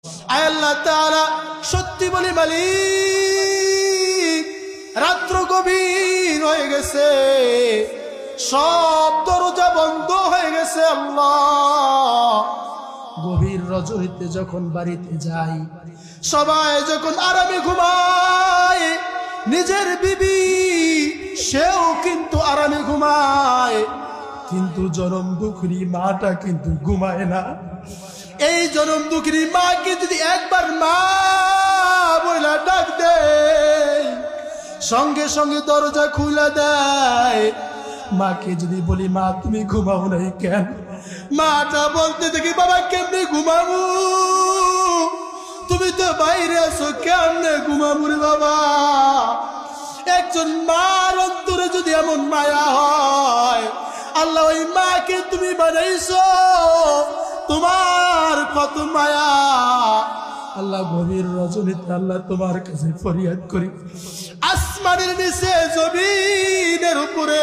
আয় আল্লাহ তাআলা, সত্যি বলি মালিক, রাত্র গভীর হয়ে গেছে, সব দরজা বন্ধ হয়ে গেছে। আল্লাহ, গভীর রজনীতে যখন বাড়িতে যাই, সবাই যখন আরামে ঘুমায়, নিজের বিবি সেও কিন্তু আরামে ঘুমায়, কিন্তু জনম দুঃখী মাটা কিন্তু ঘুমায় না। এই জনম দুঃখী মাকে যদি একবার মা বইলা ডাক দেয়, সঙ্গে সঙ্গে দরজা খুলে দেয়। মাকে যদি বলি মা তুমি ঘুমাও নাই কেন, মাটা বলতে দেখি বাবা কেমনে ঘুমাবো, তুমি তো বাইরে আছো, কেমনে ঘুমাবো রে বাবা। একজন মার অন্তরে যদি এমন মায়া হয়, আল্লাহ ওই মাকে তুমি বানাইছো, তোমার কত মায়া। আল্লাহ গভীর রজনীতে আল্লাহ তোমার কাছে ফরিয়াদ করি, আসমানের নিচে জমিনের উপরে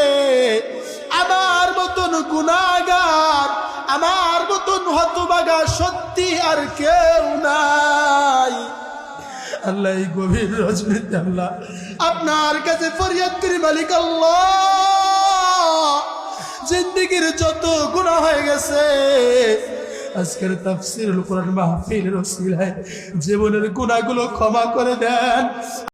আমার মতন গুনাহগার, আমার মতন হতভাগা সত্যি আর কেউ নাই। আল্লাহ এই গভীর রজনীতে আল্লাহ আপনার কাছে ফরিয়াদ করি, মালিক আল্লাহ, জিন্দেগির যত গুনাহ হয়ে গেছে, আজকের তাফসীরুল কোরআন মাহফিলের ওসিলায় জীবনের গুনাহগুলো ক্ষমা করে দেন।